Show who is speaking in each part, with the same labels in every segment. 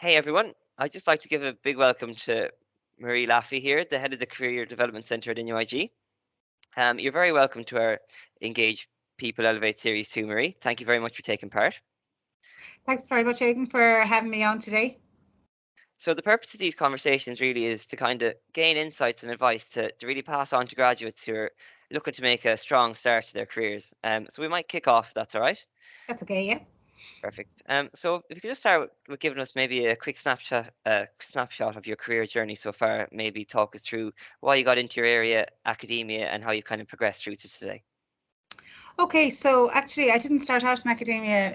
Speaker 1: Hey everyone, I'd just like to give a big welcome to Marie Laffey here, the head of the Career Development Centre at NUIG. You're very welcome to our Engage People Elevate Series 2, Marie. Thank you very much for taking part.
Speaker 2: Thanks very much, Aidan, for having me on today.
Speaker 1: So the purpose of these conversations really is to kind of gain insights and advice to really pass on to graduates who are looking to make a strong start to their careers. So we might kick off, if that's all right.
Speaker 2: That's okay, yeah.
Speaker 1: Perfect. So if you could just start with giving us maybe a quick snapshot of your career journey so far, maybe talk us through why you got into your area, academia, and how you kind of progressed through to today.
Speaker 2: Okay, so actually I didn't start out in academia.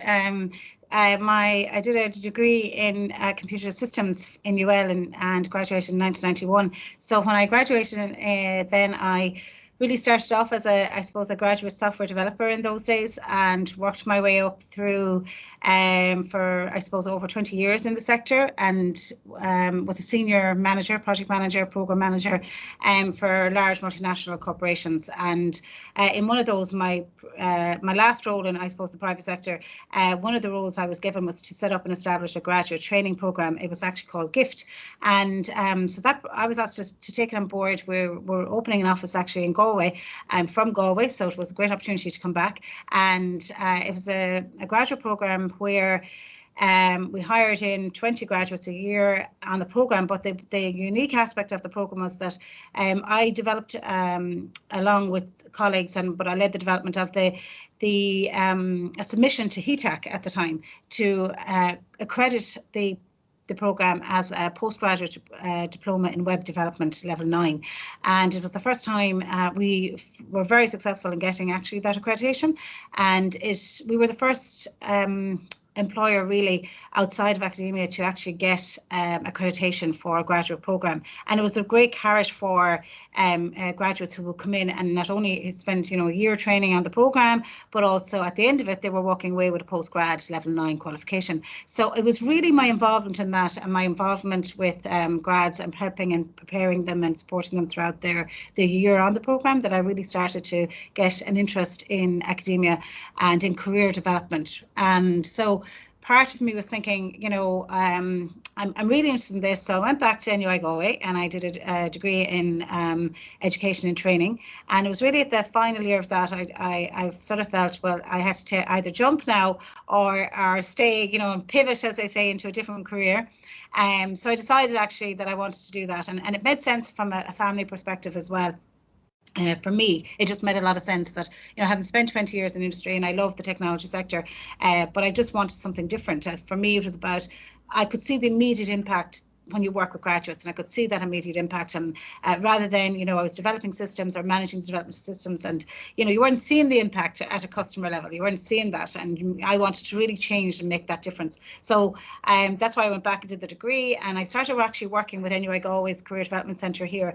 Speaker 2: I did a degree in computer systems in UL and graduated in 1991. So when I graduated, then I really started off as a graduate software developer in those days, and worked my way up through for over 20 years in the sector, and was a senior manager, project manager, program manager for large multinational corporations. And in one of those, my last role in the private sector, one of the roles I was given was to set up and establish a graduate training program. It was actually called GIFT, and so that I was asked to take it on board. We're opening an office actually in Galway. I'm from Galway, so it was a great opportunity to come back. And it was a graduate program where we hired in 20 graduates a year on the program, but the unique aspect of the program was that I developed along with colleagues, but I led the development of a submission to HETAC at the time to accredit the program as a postgraduate diploma in web development level 9, and it was the first time we were very successful in getting actually that accreditation, and we were the first employer really outside of academia to actually get accreditation for a graduate program. And it was a great carrot for graduates who will come in and not only spend a year training on the program, but also at the end of it they were walking away with a postgrad level 9 qualification. So it was really my involvement in that, and my involvement with grads and helping and preparing them and supporting them throughout their year on the program, that I really started to get an interest in academia and in career development. And so part of me was thinking, I'm really interested in this. So I went back to NUI Galway and I did a degree in education and training. And it was really at the final year of that, I sort of felt, well, I had to either jump now or stay, and pivot, as they say, into a different career. So I decided actually that I wanted to do that. And it made sense from a family perspective as well. For me, it just made a lot of sense that, having spent 20 years in industry, and I love the technology sector, but I just wanted something different. For me, it was about, I could see the immediate impact when you work with graduates, and I could see that immediate impact. And rather than, I was developing systems or managing development systems, and, you weren't seeing the impact at a customer level. You weren't seeing that. And I wanted to really change and make that difference. So that's why I went back and did the degree. And I started actually working with NUI Galway's Career Development Centre here,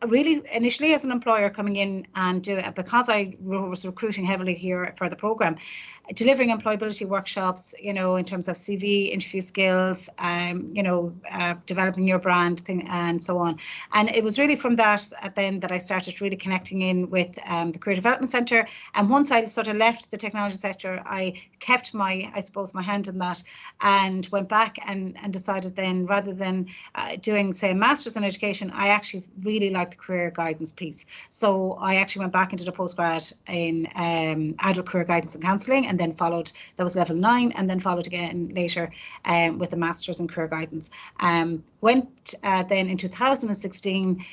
Speaker 2: really initially as an employer coming in and because I was recruiting heavily here for the programme, delivering employability workshops, in terms of CV, interview skills, developing your brand thing and so on. And it was really from that then that I started really connecting in with the Career Development Centre. And once I sort of left the technology sector, I kept my hand in that, and went back and decided then, rather than doing, say, a master's in education, I actually really liked the career guidance piece. So I actually went back and did a postgrad in adult career guidance and counselling, and then followed, that was level 9, and then followed again later with the master's in career guidance. Went then in 2016,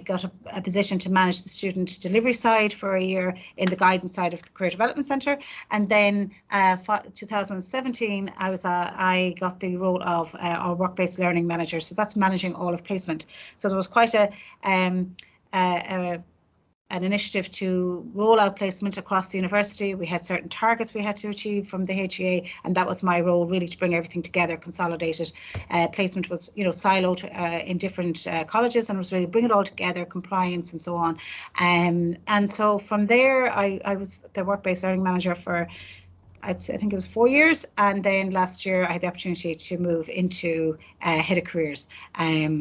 Speaker 2: got a position to manage the student delivery side for a year in the guidance side of the Career Development Centre, and then 2017 I got the role of our work-based learning manager. So that's managing all of placement. So there was quite an initiative to roll out placement across the university. We had certain targets we had to achieve from the HEA, and that was my role, really, to bring everything together, consolidated. Placement was, siloed in different colleges, and was really bring it all together, compliance and so on. And so from there, I was the work-based learning manager for, I think it was 4 years, and then last year I had the opportunity to move into head of careers.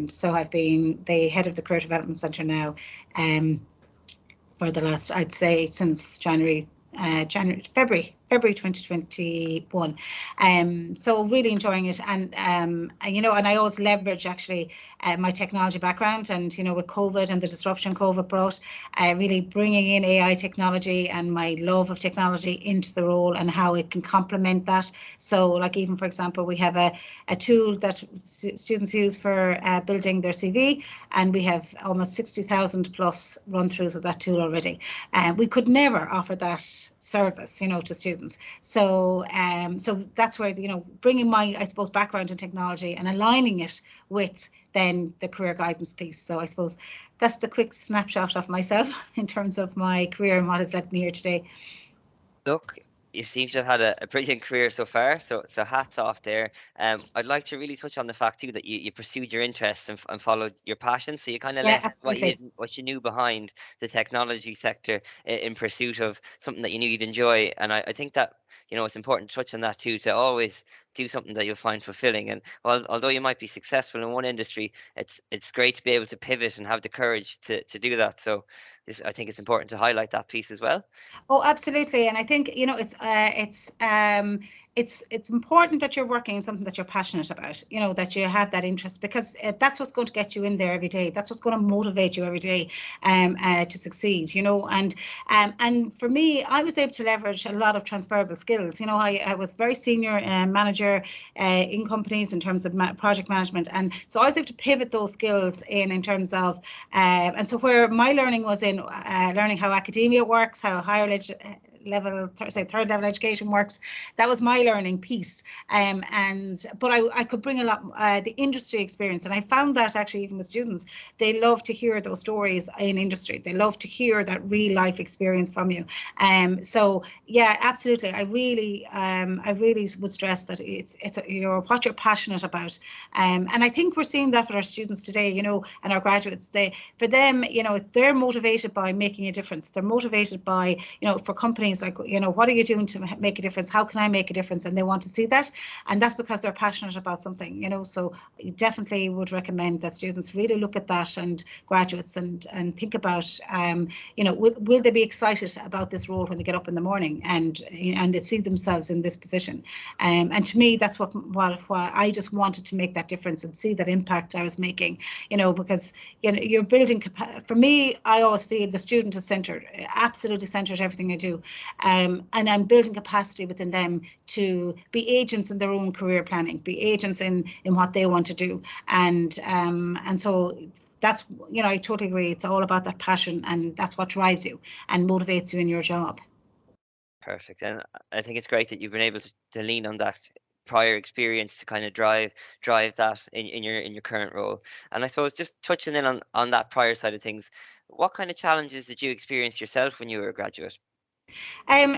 Speaker 2: So I've been the head of the Career Development Centre now for the last, I'd say, since February February 2021. So really enjoying it, and you know, and I always leverage actually my technology background, and you know, with COVID and the disruption COVID brought, really bringing in AI technology and my love of technology into the role and how it can complement that. So like even for example, we have a tool that students use for building their CV, and we have almost 60,000 plus run throughs of that tool already. We could never offer that service, you know, to students. So so that's where, you know, bringing my, I suppose, background in technology and aligning it with then the career guidance piece. So I suppose that's the quick snapshot of myself in terms of my career and what has led me here today.
Speaker 1: Look, you seem to have had a brilliant career so far, so hats off there. I'd like to really touch on the fact too that you pursued your interests and followed your passion. So you kind of
Speaker 2: Yeah,
Speaker 1: left
Speaker 2: absolutely.
Speaker 1: what you knew behind the technology sector in pursuit of something that you knew you'd enjoy. And I think that, you know, it's important to touch on that too, to always do something that you'll find fulfilling. And although you might be successful in one industry, it's great to be able to pivot and have the courage to do that. So I think it's important to highlight that piece as well.
Speaker 2: Oh, absolutely. And I think, you know, it's important that you're working on something that you're passionate about, you know, that you have that interest, because that's what's going to get you in there every day. That's what's going to motivate you every day to succeed, you know. And for me, I was able to leverage a lot of transferable skills. You know, I was very senior manager in companies in terms of project management. And so I was able to pivot those skills in terms of, and so where my learning was in learning how academia works, how higher level, third level education works. That was my learning piece. But I could bring a lot the industry experience, and I found that actually even with students, they love to hear those stories in industry. They love to hear that real life experience from you. So yeah, absolutely. I really would stress that it's you're what you're passionate about. And I think we're seeing that with our students today, you know, and our graduates. For them, you know, they're motivated by making a difference. They're motivated by, you know, for companies like, you know, what are you doing to make a difference? How can I make a difference? And they want to see that. And that's because they're passionate about something, you know. So I definitely would recommend that students really look at that, and graduates, and think about, you know, will they be excited about this role when they get up in the morning and they see themselves in this position. And to me, that's what I just wanted to make that difference and see that impact I was making, you know, because, you know, you're building, for me, I always feel the student is centered, absolutely centered everything I do. And I'm building capacity within them to be agents in their own career planning, be agents in what they want to do. And so that's, you know, I totally agree. It's all about that passion, and that's what drives you and motivates you in your job.
Speaker 1: Perfect. And I think it's great that you've been able to lean on that prior experience to kind of drive that in your current role. And I suppose just touching in on that prior side of things, what kind of challenges did you experience yourself when you were a graduate?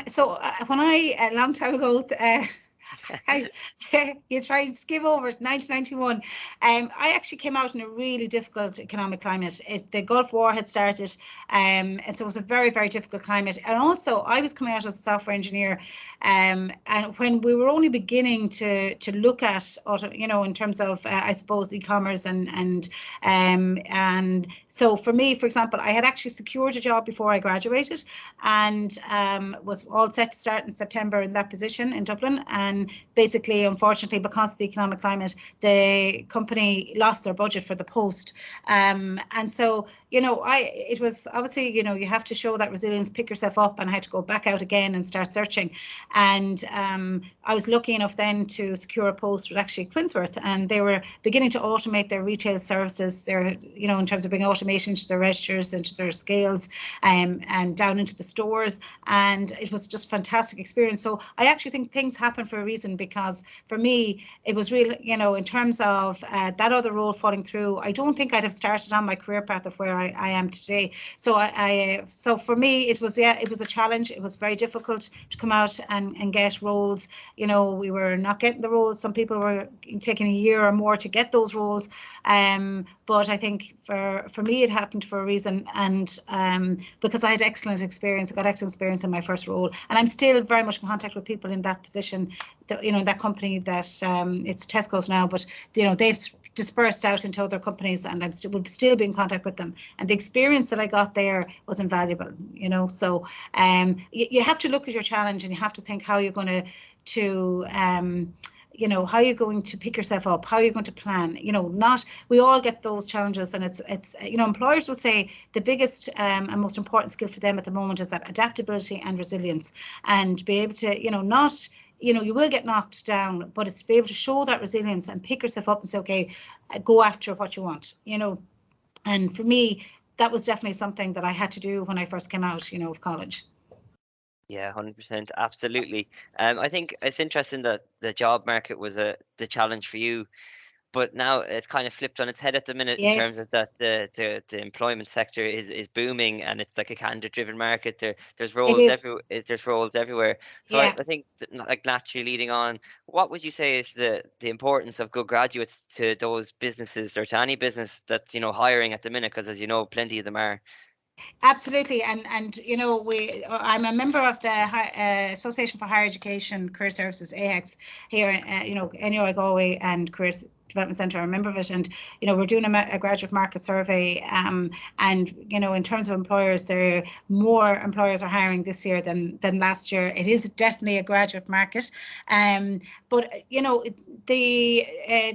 Speaker 2: So when a long time ago, I, you try to skim over it, 1991. I actually came out in a really difficult economic climate. The Gulf War had started, and so it was a very, very difficult climate. And also, I was coming out as a software engineer, and when we were only beginning to look at, you know, in terms of, I suppose, e-commerce and so for me, for example, I had actually secured a job before I graduated, and was all set to start in September in that position in Dublin. And basically, unfortunately, because of the economic climate, the company lost their budget for the post. And so, you know, it was obviously, you know, you have to show that resilience, pick yourself up, and I had to go back out again and start searching. And I was lucky enough then to secure a post with actually Quinsworth, and they were beginning to automate their retail services. They're, you know, in terms of bringing automation into their registers, into their scales, and down into the stores. And it was just fantastic experience. So I actually think things happen for a reason, because for me, it was really, you know, in terms of that other role falling through, I don't think I'd have started on my career path of where I am today. So so for me, it was a challenge. It was very difficult to come out and get roles. You know, we were not getting the roles. Some people were taking a year or more to get those roles. But I think for me, it happened for a reason. And because I had excellent experience, I got excellent experience in my first role, and I'm still very much in contact with people in that position, you know, in that company that it's Tesco's now, but, you know, they've dispersed out into other companies, and will still be in contact with them. And the experience that I got there was invaluable, you know. So you have to look at your challenge, and you have to think how you're going to you know, how you're going to pick yourself up, how you're going to plan. You know, we all get those challenges, and it's you know, employers will say the biggest and most important skill for them at the moment is that adaptability and resilience, and be able to, you know, not, you know, you will get knocked down, but it's to be able to show that resilience and pick yourself up and say, okay, go after what you want, you know. And for me, that was definitely something that I had to do when I first came out, you know, of college.
Speaker 1: Yeah, 100%, absolutely. I think it's interesting that the job market was the challenge for you, but now it's kind of flipped on its head at the minute in terms
Speaker 2: Yes.
Speaker 1: of that the employment sector is booming, and it's like a candidate-driven market. There's
Speaker 2: It
Speaker 1: roles
Speaker 2: is.
Speaker 1: there's roles everywhere. So
Speaker 2: Yeah.
Speaker 1: I think that, like, naturally leading on, what would you say is the importance of good graduates to those businesses, or to any business that's, you know, hiring at the minute? Because, as you know, plenty of them are.
Speaker 2: Absolutely, and you know, I'm a member of the Association for Higher Education Career Services, AHEX, here, you know, NUI Galway and Career Development Centre. I'm a member of it, and you know, we're doing a graduate market survey, and you know, in terms of employers, more employers are hiring this year than last year. It is definitely a graduate market, but you know, the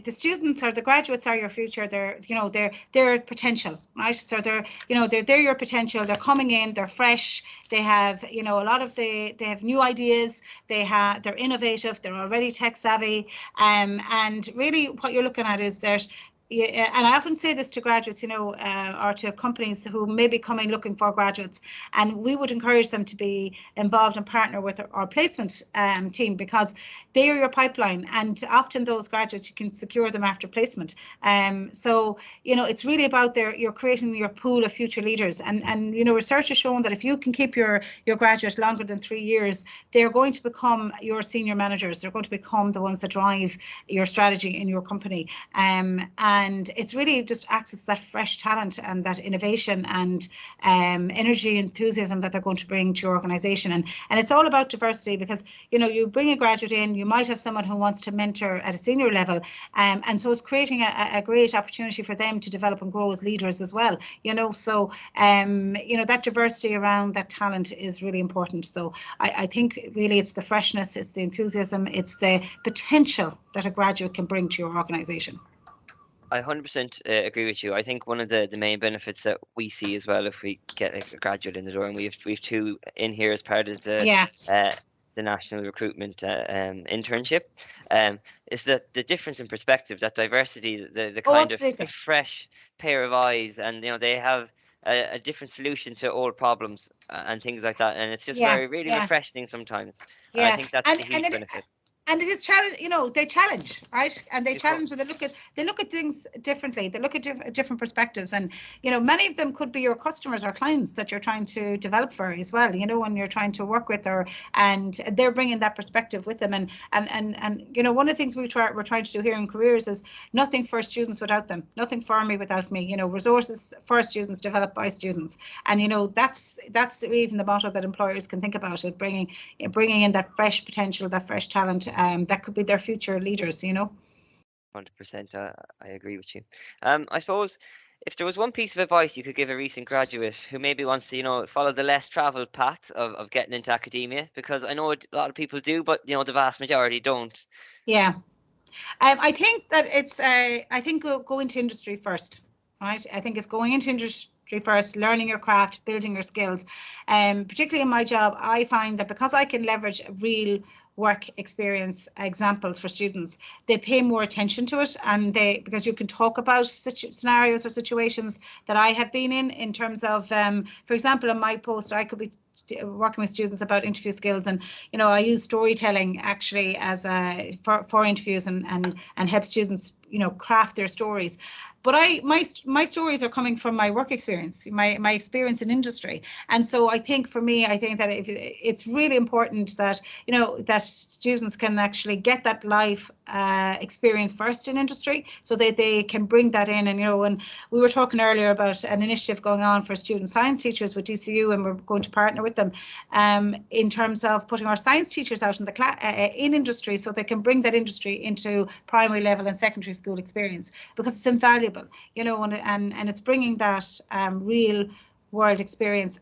Speaker 2: students or the graduates are your future. They're, you know, they're potential, right? So they're, you know, they're your potential. They're coming in, they're fresh, they have, you know, a lot of they have new ideas, they're innovative, they're already tech savvy, and really what you're looking at is that, and I often say this to graduates, you know, or to companies who may be coming looking for graduates, and we would encourage them to be involved and partner with our placement team, because they are your pipeline, and often those graduates, you can secure them after placement. So, you know, it's really about you're creating your pool of future leaders, and you know, research has shown that if you can keep your graduate longer than 3 years, they're going to become your senior managers. They're going to become the ones that drive your strategy in your company. And it's really just access to that fresh talent and that innovation and energy, enthusiasm that they're going to bring to your organization. And it's all about diversity, because, you know, you bring a graduate in, you might have someone who wants to mentor at a senior level, and so it's creating a great opportunity for them to develop and grow as leaders as well, you know. So you know, that diversity around that talent is really important. So I think really it's the freshness, it's the enthusiasm, it's the potential that a graduate can bring to your organization.
Speaker 1: I 100% agree with you. I think one of the main benefits that we see as well, if we get a graduate in the door, and we've two in here as part of
Speaker 2: Yeah.
Speaker 1: the national recruitment internship, is that the difference in perspective, that diversity, the
Speaker 2: Oh,
Speaker 1: kind of a
Speaker 2: absolutely.
Speaker 1: fresh pair of eyes, and you know, they have a different solution to old problems and things like that, and it's just
Speaker 2: Yeah.
Speaker 1: very really
Speaker 2: Yeah.
Speaker 1: refreshing sometimes, and I
Speaker 2: Yeah.
Speaker 1: think that's
Speaker 2: And
Speaker 1: a huge benefit.
Speaker 2: it is challenge, you know, they challenge, right? And they
Speaker 1: Of course.
Speaker 2: challenge, and they look at things differently. They look at different perspectives, and you know, many of them could be your customers or clients that you're trying to develop for as well, you know, when you're trying to work with, and they're bringing that perspective with them. And you know, one of the things we're trying to do here in careers is nothing for students without them, nothing for me without me, you know, resources for students developed by students. And you know, that's even the motto that employers can think about it, bringing in that fresh potential, that fresh talent, that could be their future leaders, you know.
Speaker 1: 100%, I agree with you. I suppose if there was one piece of advice you could give a recent graduate who maybe wants to, you know, follow the less traveled path of getting into academia, because I know a lot of people do, but you know, the vast majority don't.
Speaker 2: Yeah. I think that it's, I think go into industry first, right? I think it's going into industry first, learning your craft, building your skills. Particularly in my job, I find that because I can leverage real work experience examples for students, they pay more attention to it, and because you can talk about scenarios or situations that I have been in terms of, for example, in my post, I could be working with students about interview skills, and you know, I use storytelling actually as for interviews, and help students, you know, craft their stories. But my stories are coming from my work experience, my experience in industry. And so I think for me, I think that it's really important that, you know, that students can actually get that live experience first in industry, so that they can bring that in. And and we were talking earlier about an initiative going on for student science teachers with DCU, and we're going to partner with them in terms of putting our science teachers out in the in industry, so they can bring that industry into primary level and secondary school experience, because it's invaluable, and it's bringing that real world experience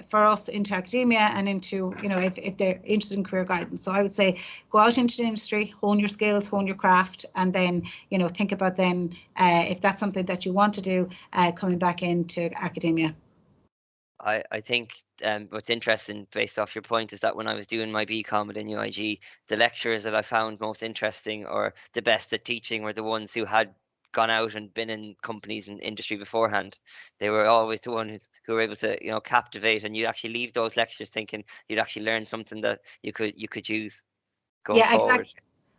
Speaker 2: for us into academia and into, if they're interested in career guidance. So I would say go out into the industry, hone your skills, hone your craft, and then, think about then if that's something that you want to do, coming back into academia.
Speaker 1: I think what's interesting based off your point is that when I was doing my BCom at NUIG, the lecturers that I found most interesting or the best at teaching were the ones who had gone out and been in companies and industry beforehand. They were always the ones who were able to, captivate, and you'd actually leave those lectures thinking you'd actually learn something that you could use going forward.
Speaker 2: Exactly.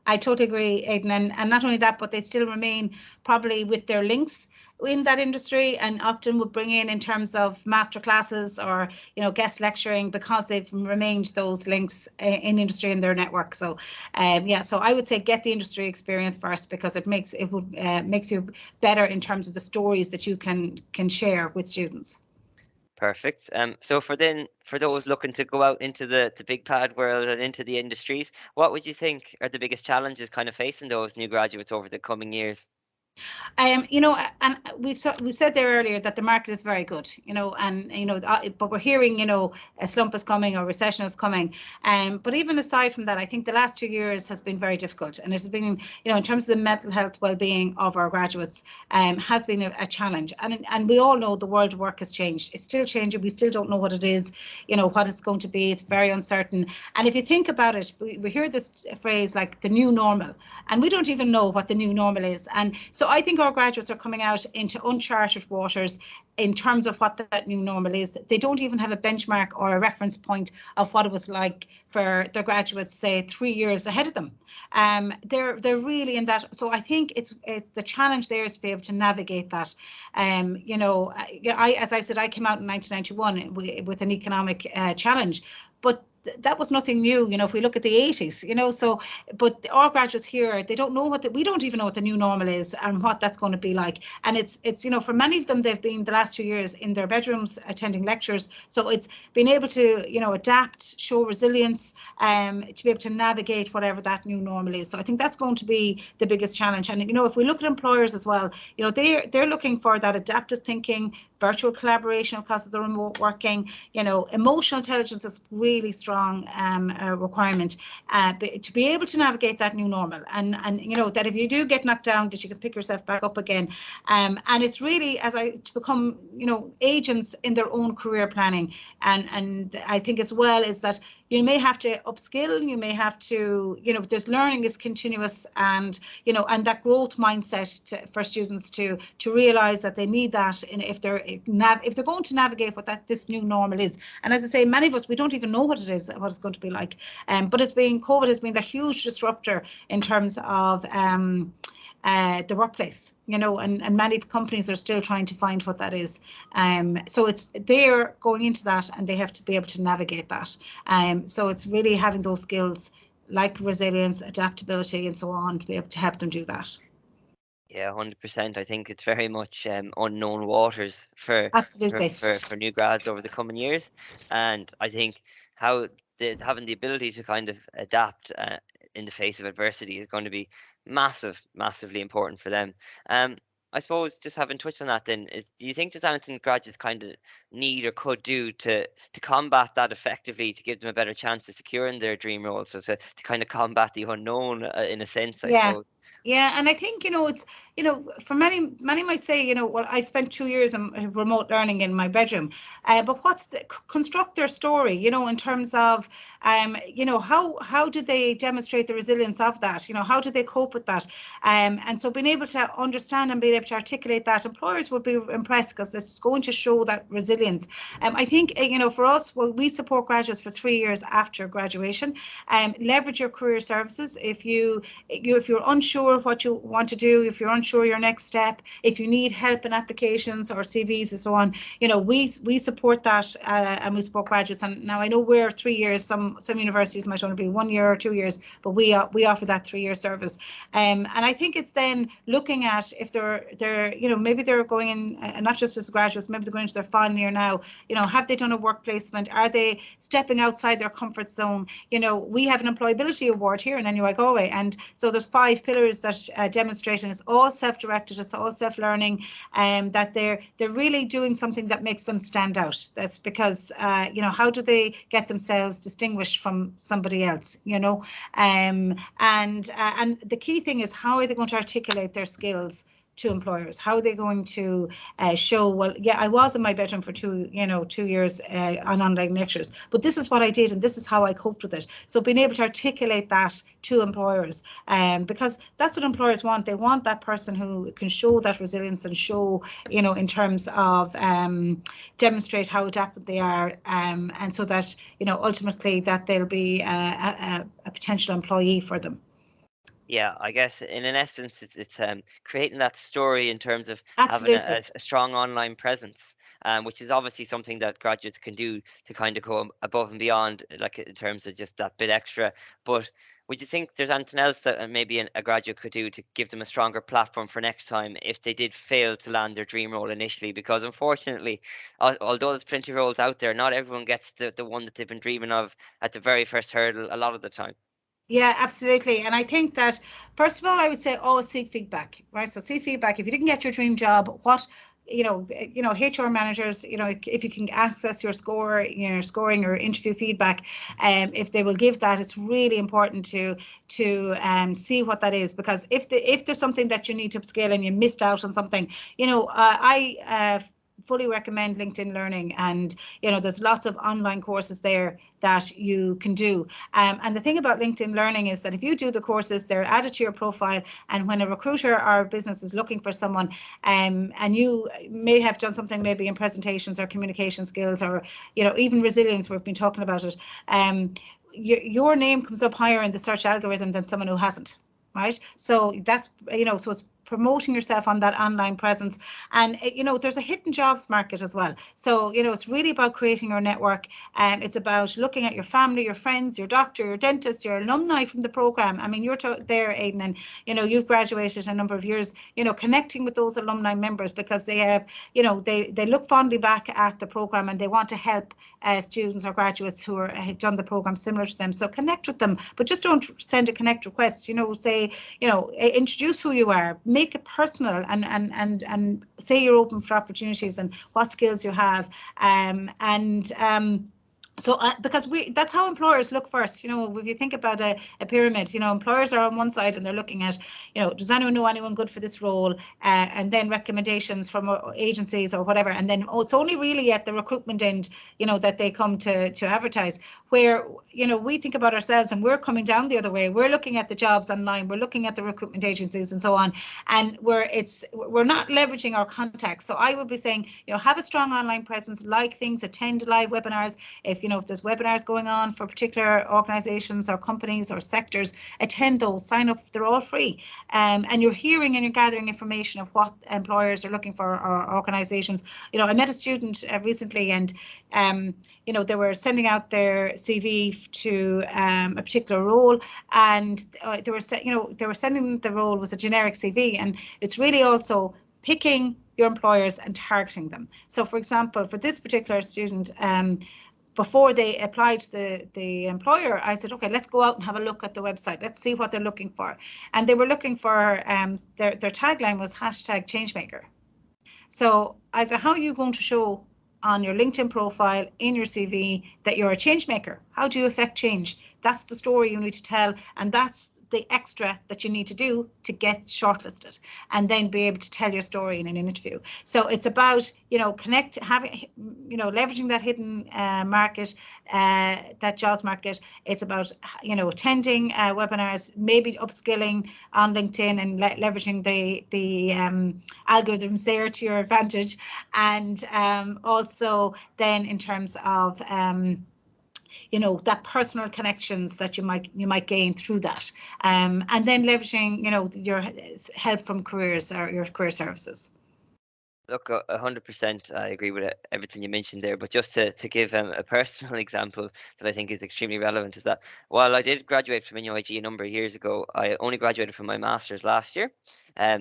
Speaker 2: I totally agree, Aidan, and not only that, but they still remain probably with their links in that industry, and often would bring in terms of master classes or guest lecturing, because they've remained those links in industry in their network. So so I would say get the industry experience first, because it makes you better in terms of the stories that you can share with students.
Speaker 1: Perfect. So for those looking to go out into the big pad world and into the industries, what would you think are the biggest challenges kind of facing those new graduates over the coming years?
Speaker 2: And we said there earlier that the market is very good, but we're hearing, a slump is coming or recession is coming. But even aside from that, I think the last 2 years has been very difficult, and it has been, in terms of the mental health well-being of our graduates, has been a challenge. And we all know the world of work has changed. It's still changing. We still don't know what it is, what it's going to be. It's very uncertain. And if you think about it, we hear this phrase like the new normal, and we don't even know what the new normal is. And so I think our graduates are coming out into uncharted waters in terms of what that new normal is. They don't even have a benchmark or a reference point of what it was like for their graduates, say 3 years ahead of them. They're really in that. So I think it's the challenge there is to be able to navigate that. As I said, I came out in 1991 with an economic challenge, but that was nothing new, if we look at the 80s, so, but our graduates here, they don't know we don't even know what the new normal is and what that's going to be like. And it's for many of them, they've been the last 2 years in their bedrooms attending lectures. So it's being able to, adapt, show resilience, to be able to navigate whatever that new normal is. So I think that's going to be the biggest challenge. And, if we look at employers as well, they're looking for that adaptive thinking, virtual collaboration because of the remote working, emotional intelligence is really strong requirement to be able to navigate that new normal, and that if you do get knocked down, that you can pick yourself back up again, and it's really to become agents in their own career planning. And I think as well is that you may have to upskill, you may have to, there's learning is continuous, and and that growth mindset for students to realize that they need that if they're going to navigate what this new normal is. And as I say, many of us, we don't even know what it is, what it's going to be like. But COVID has been the huge disruptor in terms of the workplace, and many companies are still trying to find what that is. So they're going into that, and they have to be able to navigate that. So it's really having those skills like resilience, adaptability, and so on to be able to help them do that.
Speaker 1: Yeah, 100%. I think it's very much unknown waters for new grads over the coming years, and I think having the ability to kind of adapt in the face of adversity is going to be massively important for them. I suppose just having touched on that, then, do you think there's anything graduates kind of need or could do to combat that effectively, to give them a better chance of securing their dream role, so to kind of combat the unknown in a sense, I suppose?
Speaker 2: Yeah, and I think, it's, for many might say, well, I spent 2 years in remote learning in my bedroom, but construct their story, in terms of, how did they demonstrate the resilience of that? How did they cope with that? And so being able to understand and being able to articulate that, employers would be impressed, because it's going to show that resilience. I think, for us, well, we support graduates for 3 years after graduation. Leverage your career services. If you're unsure unsure what you want to do, if you're unsure your next step, if you need help in applications or CVs and so on, we support that, and we support graduates. And now I know we're 3 years. Some universities might only be 1 year or 2 years, but we offer that 3-year service. And I think it's then looking at if they're maybe they're going in, not just as graduates, maybe they're going into their final year now. Have they done a work placement? Are they stepping outside their comfort zone? We have an employability award here in NUI Galway, and so there's 5 pillars that demonstrate, and it's all self-directed, it's all self-learning, that they're really doing something that makes them stand out. That's because how do they get themselves distinguished from somebody else? And the key thing is, how are they going to articulate their skills to employers? How are they going to show, well, yeah, I was in my bedroom for 2 years on online lectures, but this is what I did and this is how I coped with it. So being able to articulate that to employers, because that's what employers want. They want that person who can show that resilience and show, in terms of demonstrate how adaptive they are, and so that, ultimately that they'll be a potential employee for them.
Speaker 1: Yeah, I guess in an essence, it's creating that story in terms of
Speaker 2: Absolutely.
Speaker 1: having a strong online presence, which is obviously something that graduates can do to kind of go above and beyond, like in terms of just that bit extra. But would you think there's anything else that maybe a graduate could do to give them a stronger platform for next time if they did fail to land their dream role initially? Because unfortunately, although there's plenty of roles out there, not everyone gets the one that they've been dreaming of at the very first hurdle a lot of the time.
Speaker 2: Yeah, absolutely. And I think that, first of all, I would say always seek feedback, right? So seek feedback. If you didn't get your dream job, what, HR managers, if you can access your scoring or interview feedback, if they will give that, it's really important to see what that is, because if there's something that you need to upskill and you missed out on something, I fully recommend LinkedIn Learning, and there's lots of online courses there that you can do. And the thing about LinkedIn Learning is that if you do the courses, they're added to your profile, and when a recruiter or business is looking for someone, and you may have done something maybe in presentations or communication skills, or even resilience, we've been talking about it, your name comes up higher in the search algorithm than someone who hasn't, right? So that's, so it's promoting yourself on that online presence. And there's a hidden jobs market as well. So it's really about creating your network, and it's about looking at your family, your friends, your doctor, your dentist, your alumni from the program. I mean, you're there, Aidan, and you've graduated a number of years, connecting with those alumni members, because they have, they look fondly back at the program and they want to help students or graduates who have done the program similar to them. So connect with them, but just don't send a connect request. Say, introduce who you are, make it personal, and say you're open for opportunities and what skills you have, so because that's how employers look first. If you think about a pyramid, employers are on one side and they're looking at, does anyone know anyone good for this role, and then recommendations from agencies or whatever, and then it's only really at the recruitment end, that they come to advertise, where we think about ourselves and we're coming down the other way. We're looking at the jobs online, we're looking at the recruitment agencies and so on, and we're not leveraging our contacts. So I would be saying, have a strong online presence, like things, attend live webinars. If there's webinars going on for particular organizations or companies or sectors, attend those, sign up, they're all free. And you're hearing and you're gathering information of what employers are looking for, or organizations. I met a student recently, and they were sending out their CV to a particular role, and they were sending the role was a generic CV, and it's really also picking your employers and targeting them. So for example, for this particular student, before they applied to the employer, I said, okay, let's go out and have a look at the website. Let's see what they're looking for. And they were looking for, their tagline was #changemaker. So I said, how are you going to show on your LinkedIn profile, in your CV, that you're a change maker? How do you affect change? That's the story you need to tell, and that's the extra that you need to do to get shortlisted, and then be able to tell your story in an interview. So it's about, leveraging that hidden market, that jobs market. It's about, attending webinars, maybe upskilling on LinkedIn and leveraging the algorithms there to your advantage, and also then in terms of that personal connections that you might gain through that, and then leveraging your help from careers or your career services.
Speaker 1: Look, 100%, I agree with everything you mentioned there. But just to give a personal example that I think is extremely relevant is that while I did graduate from NUIG a number of years ago, I only graduated from my master's last year.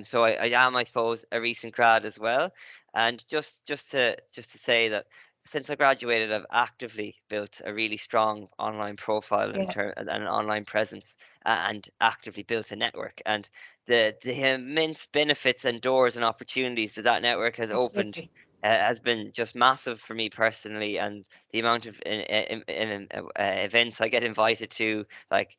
Speaker 1: So I am, I suppose, a recent grad as well. And just to say that since I graduated, I've actively built a really strong online profile and an online presence, and actively built a network. And the immense benefits and doors and opportunities that network has opened has been just massive for me personally, and the amount of events I get invited to, like,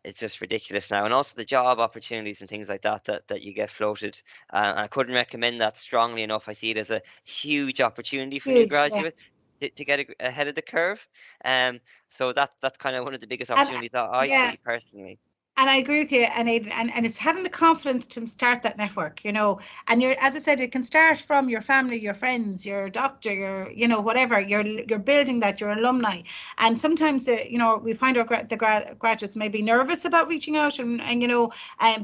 Speaker 1: it's just ridiculous now. And also the job opportunities and things like that you get floated. I couldn't recommend that strongly enough. I see it as a huge opportunity for new graduates to get ahead of the curve. So that's kind of one of the biggest opportunities that I see personally.
Speaker 2: And I agree with you, and it's having the confidence to start that network, and as I said, it can start from your family, your friends, your doctor, your whatever. You're building that, your alumni, and sometimes we find the graduates may be nervous about reaching out, and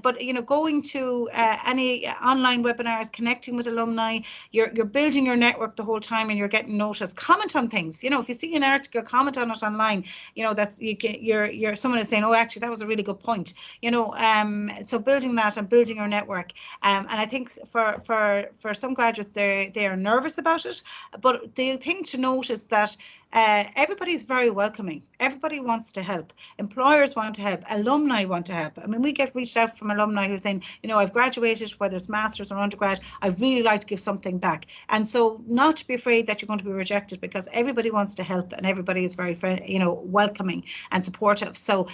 Speaker 2: but going to any online webinars, connecting with alumni, you're building your network the whole time, and you're getting noticed. Comment on things, if you see an article, comment on it online. That's you're someone is saying, oh, actually that was a really good point. So building that and building your network, and I think for some graduates they are nervous about it, but the thing to note is that everybody's very welcoming. Everybody wants to help. Employers want to help. Alumni want to help. I mean, we get reached out from alumni who are saying, I've graduated, whether it's master's or undergrad, I'd really like to give something back. And so not to be afraid that you're going to be rejected, because everybody wants to help and everybody is very welcoming and supportive. So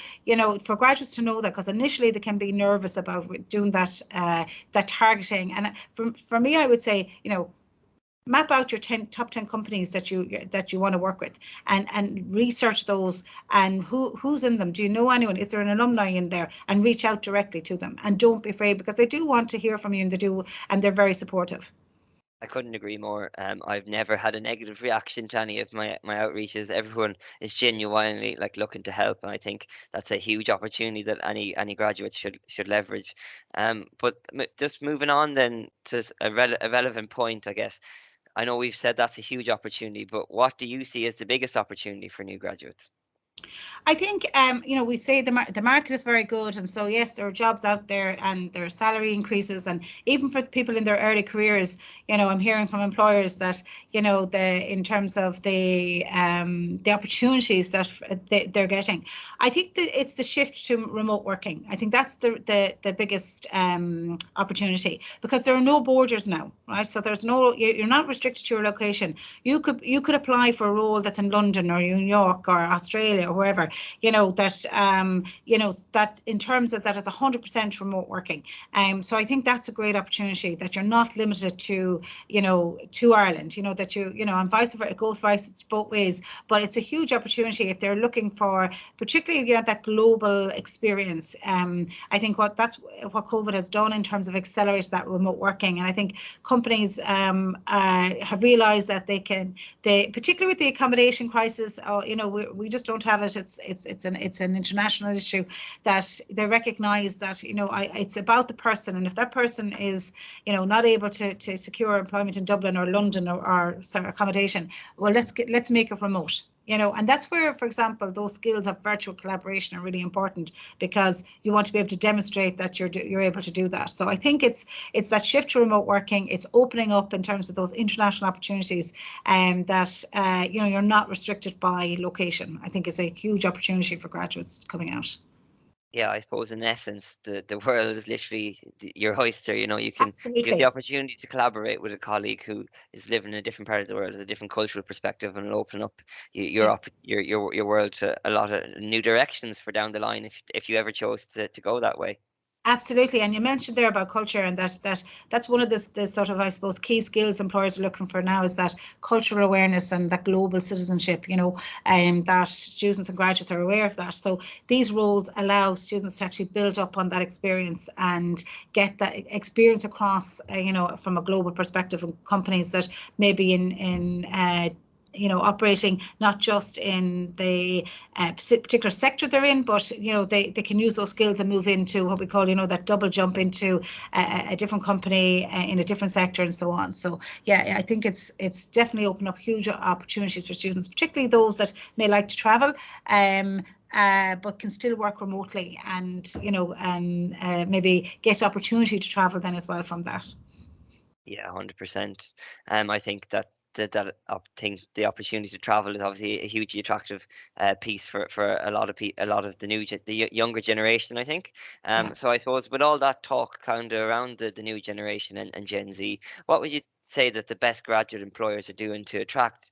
Speaker 2: for graduates to know that, because initially they can be nervous about doing that targeting. And for me, I would say, map out your top 10 companies that you want to work with, and research those, and who's in them. Do you know anyone? Is there an alumni in there? And reach out directly to them, and don't be afraid, because they do want to hear from you, and they're very supportive.
Speaker 1: I couldn't agree more. I've never had a negative reaction to any of my outreaches. Everyone is genuinely looking to help, and I think that's a huge opportunity that any graduate should leverage. But just moving on then to a relevant point, I guess. I know we've said that's a huge opportunity, but what do you see as the biggest opportunity for new graduates?
Speaker 2: I think, we say the market is very good, and so yes, there are jobs out there, and there are salary increases, and even for the people in their early careers, I'm hearing from employers that in terms of the opportunities that they're getting. I think that it's the shift to remote working. I think that's the biggest opportunity, because there are no borders now, right? So you're not restricted to your location. You could apply for a role that's in London or New York or Australia or wherever. That in terms of that, it's 100% remote working. So I think that's a great opportunity, that you're not limited to Ireland. That and vice versa. It goes both ways, but it's a huge opportunity if they're looking for, particularly that global experience. I think what COVID has done in terms of accelerate that remote working, and I think companies have realised that they particularly with the accommodation crisis. We just don't have it. It's an international issue, that they recognise that it's about the person, and if that person is not able to secure employment in Dublin or London or accommodation, well, let's make it remote. And that's where, for example, those skills of virtual collaboration are really important, because you want to be able to demonstrate that you're able to do that. So I think it's that shift to remote working. It's opening up in terms of those international opportunities, and that you're not restricted by location. I think is a huge opportunity for graduates coming out.
Speaker 1: Yeah, I suppose in essence, the world is literally your oyster. You can
Speaker 2: Absolutely.
Speaker 1: get the opportunity to collaborate with a colleague who is living in a different part of the world, has a different cultural perspective, and it'll open up your world to a lot of new directions for down the line, if you ever chose to go that way.
Speaker 2: Absolutely, and you mentioned there about culture, and that's one of the sort of, I suppose, key skills employers are looking for now, is that cultural awareness and that global citizenship. And that students and graduates are aware of that. So these roles allow students to actually build up on that experience and get that experience across, from a global perspective, in companies that maybe in operating not just in the particular sector they're in, but they can use those skills and move into what we call that double jump into a different company in a different sector and so on. So yeah, I think it's definitely opened up huge opportunities for students, particularly those that may like to travel. But can still work remotely and maybe get opportunity to travel then as well from that.
Speaker 1: Yeah, 100%. I think that the opportunity to travel is obviously a hugely attractive piece for a lot of the younger generation, I think. So I suppose with all that talk kind of around the new generation and Gen Z, what would you say that the best graduate employers are doing to attract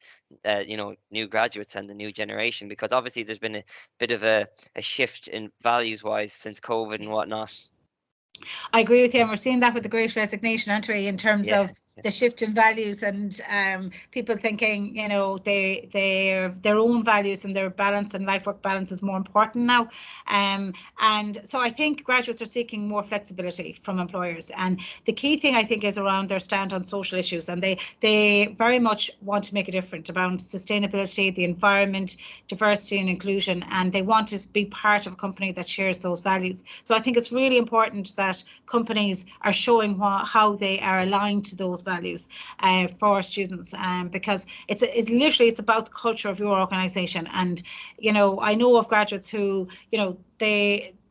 Speaker 1: new graduates and the new generation? Because obviously there's been a bit of a shift in values wise since COVID and whatnot.
Speaker 2: I agree with you, and we're seeing that with the Great Resignation, aren't we, in terms of the shift in values and people thinking, their own values and their balance and life-work balance is more important now. And so I think graduates are seeking more flexibility from employers. And the key thing, I think, is around their stand on social issues. And they very much want to make a difference around sustainability, the environment, diversity and inclusion. And they want to be part of a company that shares those values. So I think it's really important that companies are showing how they are aligned to those values for students, because it's literally about the culture of your organisation. And I know of graduates who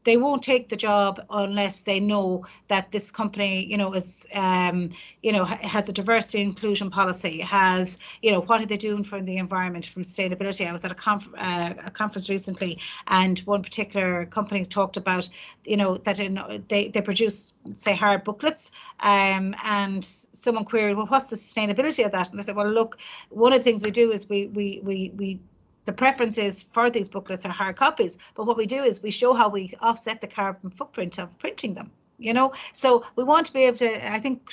Speaker 2: they won't take the job unless they know that this company is has a diversity and inclusion policy, has what are they doing for the environment, from sustainability. I was at a conference recently, and one particular company talked about that they produce, say, hard booklets, and someone queried, well, what's the sustainability of that? And they said, well, look, one of the things we do is we the preference is for these booklets are hard copies, but what we do is we show how we offset the carbon footprint of printing them. So we want to be able to, I think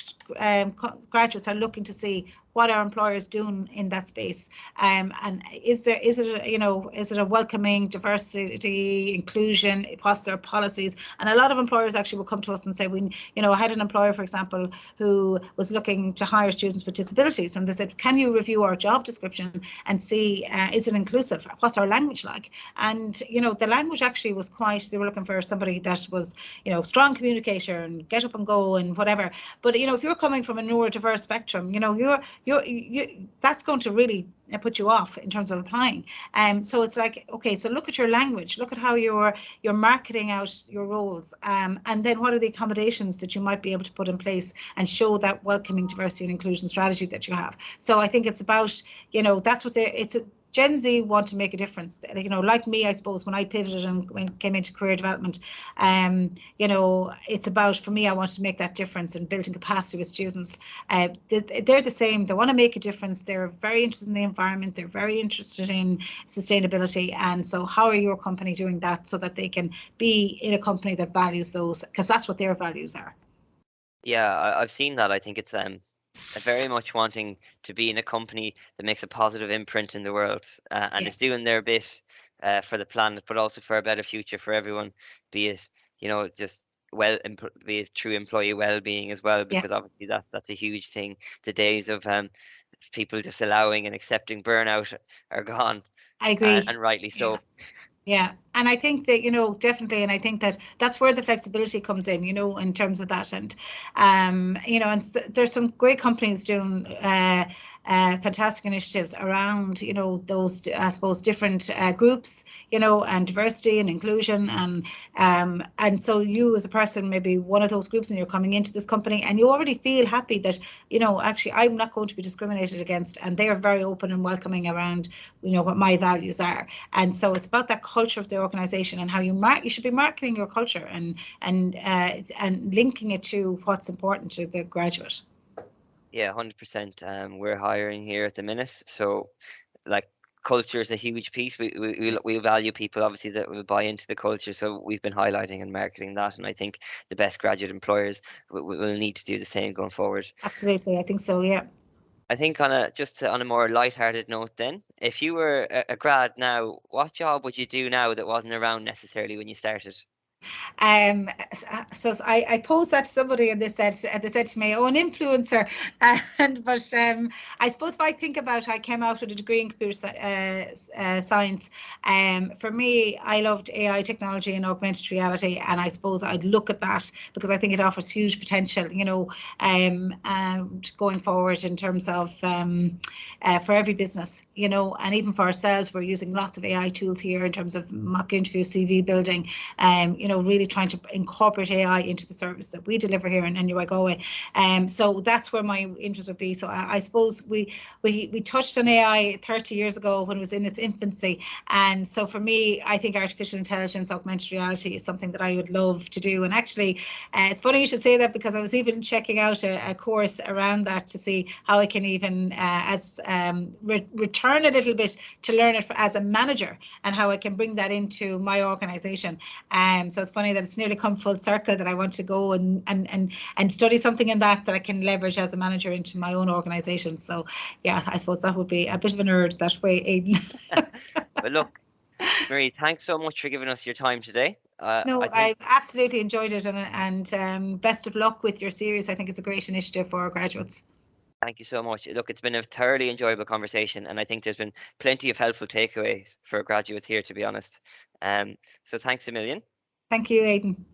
Speaker 2: graduates are looking to see what are employers doing in that space, and is it a welcoming diversity, inclusion, what's their policies? And a lot of employers actually will come to us and say, I had an employer, for example, who was looking to hire students with disabilities, and they said, can you review our job description and see is it inclusive, what's our language like? And the language actually was they were looking for somebody that was strong communicator and get up and go and whatever. But if you're coming from a neurodiverse spectrum, that's going to really put you off in terms of applying. So it's like, okay, so look at your language, look at how you're marketing out your roles, and then what are the accommodations that you might be able to put in place and show that welcoming diversity and inclusion strategy that you have. So I think it's about, that's what Gen Z want to make a difference. Like me, I suppose, when I pivoted and came into career development, it's about, for me, I wanted to make that difference in building capacity with students. They're the same. They want to make a difference. They're very interested in the environment. They're very interested in sustainability. And so how are your company doing that so that they can be in a company that values those, because that's what their values are.
Speaker 1: Yeah, I've seen that. I think it's very much wanting to be in a company that makes a positive imprint in the world, and is doing their bit for the planet, but also for a better future for everyone, be it just be it true employee well-being as well, because obviously that's a huge thing. The days of people just allowing and accepting burnout are gone.
Speaker 2: I agree,
Speaker 1: and rightly so.
Speaker 2: Yeah, and I think that, definitely, and I think that that's where the flexibility comes in, in terms of that. And, and there's some great companies doing fantastic initiatives around, those, I suppose, different groups, and diversity and inclusion. And so you as a person, maybe one of those groups, and you're coming into this company and you already feel happy that, actually, I'm not going to be discriminated against, and they are very open and welcoming around, what my values are. And so it's about that culture of the organization and how you should be marketing your culture and linking it to what's important to the graduate.
Speaker 1: Yeah, 100%. We're hiring here at the minute, so like culture is a huge piece. We value people, obviously, that will buy into the culture. So we've been highlighting and marketing that, and I think the best graduate employers will need to do the same going forward.
Speaker 2: Absolutely, I think so. Yeah.
Speaker 1: I think on a more light-hearted note, then, if you were a grad now, what job would you do now that wasn't around necessarily when you started?
Speaker 2: So I posed that to somebody, and they said to me, "Oh, an influencer." But I suppose if I think about, I came out with a degree in computer science. For me, I loved AI technology and augmented reality, and I suppose I'd look at that because I think it offers huge potential, going forward in terms of for every business, and even for ourselves, we're using lots of AI tools here in terms of mock interview, CV building, really trying to incorporate AI into the service that we deliver here in NUI Galway. So that's where my interest would be. So I suppose we touched on AI 30 years ago when it was in its infancy. And so for me, I think artificial intelligence, augmented reality is something that I would love to do. And actually, it's funny you should say that, because I was even checking out a course around that to see how I can even return a little bit to learn it as a manager, and how I can bring that into my organisation. So it's funny that it's nearly come full circle, that I want to go and study something in that I can leverage as a manager into my own organisation. So yeah, I suppose that would be a bit of a nerd that way, Aidan.
Speaker 1: But look, Marie, thanks so much for giving us your time today.
Speaker 2: No,
Speaker 1: I think
Speaker 2: I absolutely enjoyed it, and best of luck with your series. I think it's a great initiative for our graduates.
Speaker 1: Thank you so much. Look, it's been a thoroughly enjoyable conversation, and I think there's been plenty of helpful takeaways for graduates here, to be honest. So thanks a million.
Speaker 2: Thank you, Aidan.